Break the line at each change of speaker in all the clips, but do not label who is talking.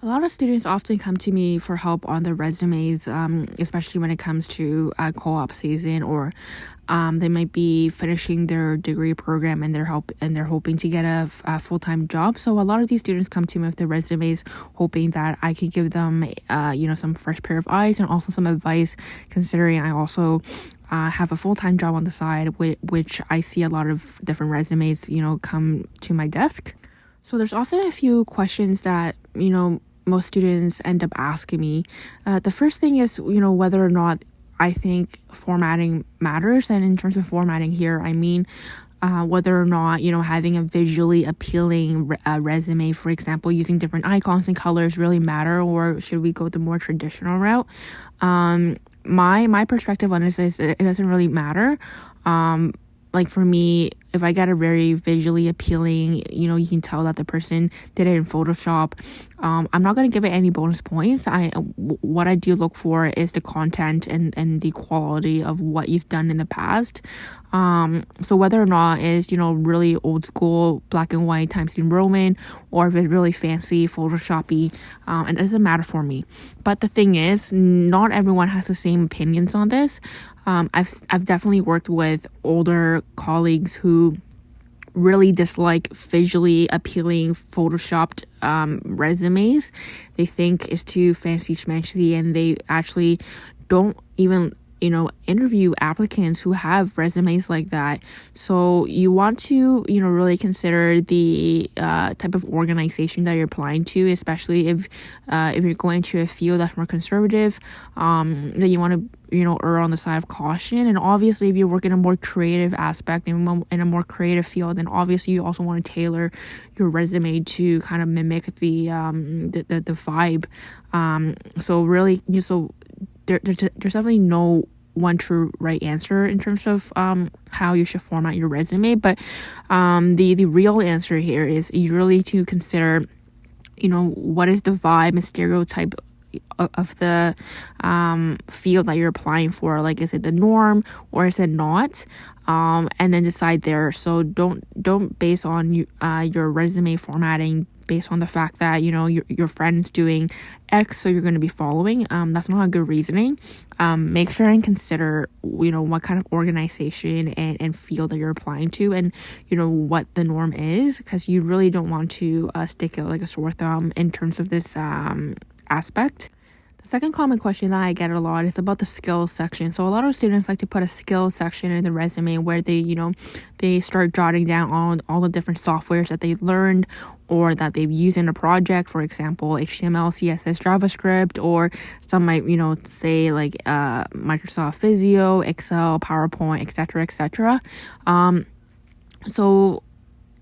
A lot of students often come to me for help on their resumes, especially when it comes to co-op season, or they might be finishing their degree program and they're hoping to get a full-time job. So a lot of these students come to me with their resumes, hoping that I could give them, some fresh pair of eyes and also some advice, considering I also have a full-time job on the side, which I see a lot of different resumes, come to my desk. So there's often a few questions that, most students end up asking me. The first thing is, whether or not I think formatting matters. And in terms of formatting here, I mean, whether or not, having a visually appealing resume, for example, using different icons and colors really matter, or should we go the more traditional route? My perspective on this is it doesn't really matter. Like for me, if I get a very visually appealing, you can tell that the person did it in Photoshop. I'm not going to give it any bonus points. What I do look for is the content and the quality of what you've done in the past. So whether or not it's, really old school, black and white Times New Roman, or if it's really fancy, Photoshoppy, it doesn't matter for me. But the thing is, not everyone has the same opinions on this. I've definitely worked with older colleagues who really dislike visually appealing photoshopped resumes. They think it's too fancy schmancy, and they actually don't even interview applicants who have resumes like that. So you want to really consider the type of organization that you're applying to, especially if you're going to a field that's more conservative, that you want to err on the side of caution. And obviously, if you work in a more creative aspect, in a more creative field, then obviously you also want to tailor your resume to kind of mimic the vibe. So really, there's definitely no one true right answer in terms of how you should format your resume, but the real answer here is you really to consider what is the vibe and stereotype of the field that you're applying for. Like, is it the norm or is it not? And then decide there. So don't base on your resume formatting based on the fact that your friend's doing X, so you're going to be following. That's not a good reasoning. Make sure and consider what kind of organization and field that you're applying to, and what the norm is, because you really don't want to stick out like a sore thumb in terms of this aspect. The second common question that I get a lot is about the skills section. So a lot of students like to put a skills section in the resume where they start jotting down all the different softwares that they learned or that they've used in a project, for example, HTML, CSS, JavaScript, or some might, say like Microsoft Visio, Excel, PowerPoint, etc. So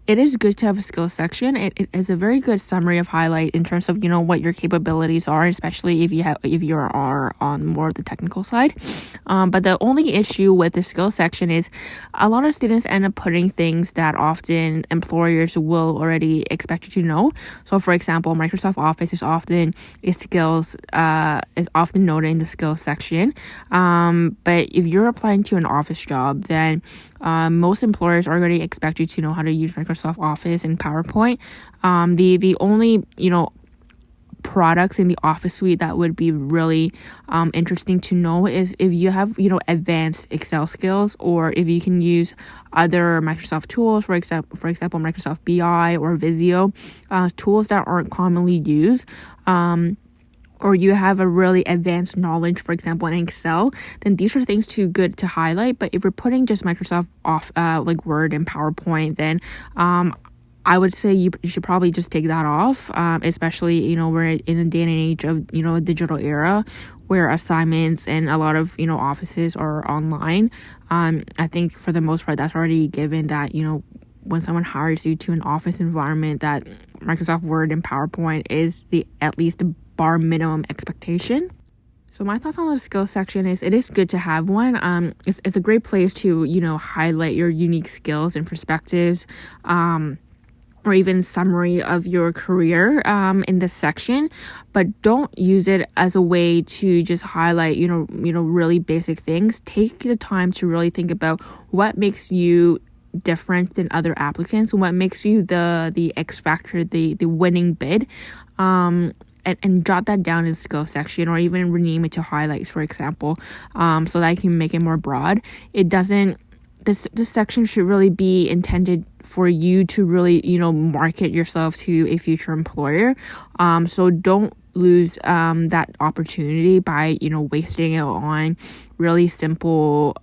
it is good to have a skills section. It is a very good summary of highlight in terms of what your capabilities are, especially if you are on more of the technical side. But the only issue with the skills section is a lot of students end up putting things that often employers will already expect you to know. So for example, Microsoft Office is often noted in the skills section. But if you're applying to an office job, then most employers are going to expect you to know how to use Microsoft Office and PowerPoint. The only products in the Office suite that would be really interesting to know is if you have advanced Excel skills, or if you can use other Microsoft tools, for example Microsoft BI or Visio, tools that aren't commonly used. Or you have a really advanced knowledge, for example, in Excel, then these are things too good to highlight. But if you're putting just Microsoft off, like Word and PowerPoint, then I would say you should probably just take that off, especially, we're in a day and age of, a digital era where assignments and a lot of, offices are online. I think for the most part, that's already given that, when someone hires you to an office environment, that Microsoft Word and PowerPoint is at least the bar minimum expectation. So my thoughts on the skills section is it is good to have one. It's a great place to highlight your unique skills and perspectives, or even summary of your career in this section, but don't use it as a way to just highlight really basic things. Take the time to really think about what makes you different than other applicants, what makes you the X factor, the winning bid. and jot that down in the skills section, or even rename it to highlights, for example, so that I can make it more broad. It doesn't, this section should really be intended for you to really, market yourself to a future employer. So don't lose that opportunity by, wasting it on really simple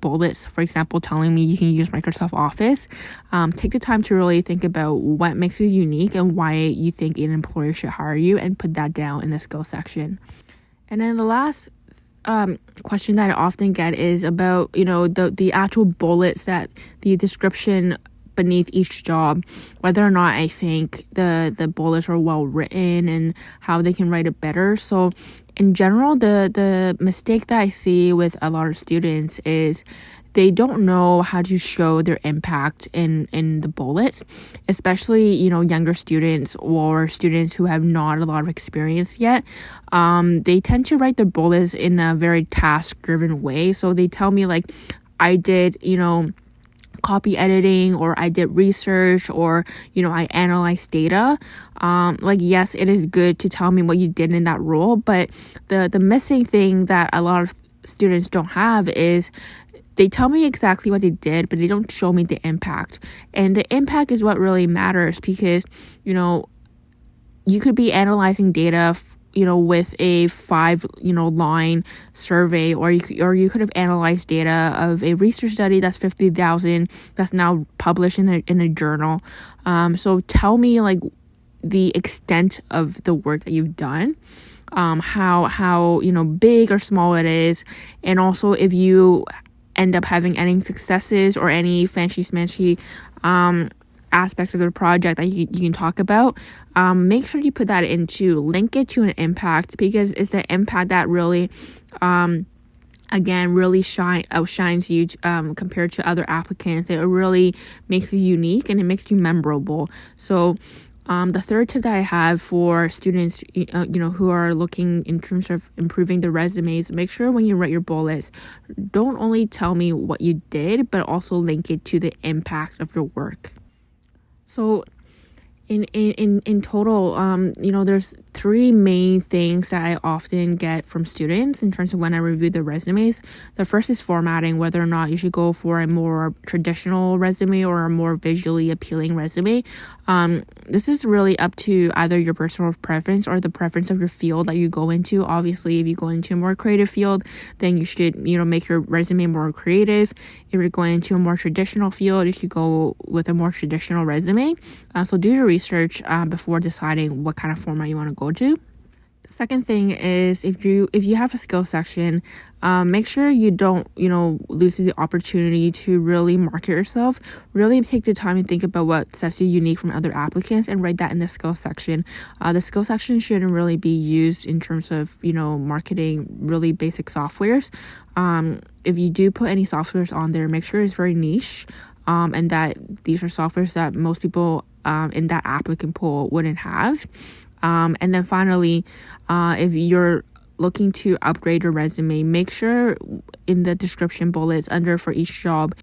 bullets. For example, telling me you can use Microsoft Office. Take the time to really think about what makes you unique and why you think an employer should hire you, and put that down in the skills section. And then the last question that I often get is about, the actual bullets, that the description beneath each job, whether or not I think the bullets are well written and how they can write it better. So in general, the mistake that I see with a lot of students is they don't know how to show their impact in the bullets, especially, younger students or students who have not a lot of experience yet. They tend to write their bullets in a very task-driven way. So they tell me like, I did, copy editing, or I did research, or, I analyzed data. Yes, it is good to tell me what you did in that role, but the missing thing that a lot of students don't have is they tell me exactly what they did, but they don't show me the impact. And the impact is what really matters, because, you could be analyzing data, with a 5, line survey, or you could have analyzed data of a research study that's 50,000 that's now published in a journal. So tell me like the extent of the work that you've done, how big or small it is, and also if you end up having any successes or any fancy smanchy aspects of the project that you can talk about. Make sure you put that link it to an impact, because it's the impact that really really outshines you compared to other applicants. It really makes you unique and it makes you memorable. So the third tip that I have for students, who are looking in terms of improving their resumes, make sure when you write your bullets, don't only tell me what you did, but also link it to the impact of your work. So in total, there's 3 main things that I often get from students in terms of when I review their resumes. The first is formatting, whether or not you should go for a more traditional resume or a more visually appealing resume. This is really up to either your personal preference or the preference of your field that you go into. Obviously, if you go into a more creative field, then you should, make your resume more creative. If you're going into a more traditional field, you should go with a more traditional resume. So do your research before deciding what kind of format you want to go to. The second thing is if you have a skill section, make sure you don't, lose the opportunity to really market yourself. Really take the time and think about what sets you unique from other applicants and write that in the skill section. The skill section shouldn't really be used in terms of, marketing really basic softwares. If you do put any softwares on there, make sure it's very niche, and that these are softwares that most people in that applicant pool wouldn't have. And then finally, if you're looking to upgrade your resume, make sure in the description bullets under for each job,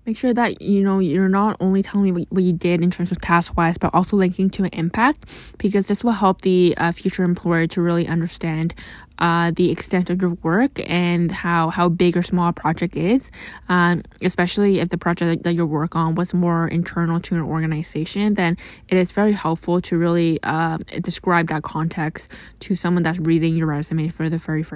make sure that, you're not only telling me what you did in terms of task-wise, but also linking to an impact, because this will help the future employer to really understand the extent of your work and how big or small a project is, especially if the project that you work on was more internal to an organization. Then it is very helpful to really describe that context to someone that's reading your resume for the very first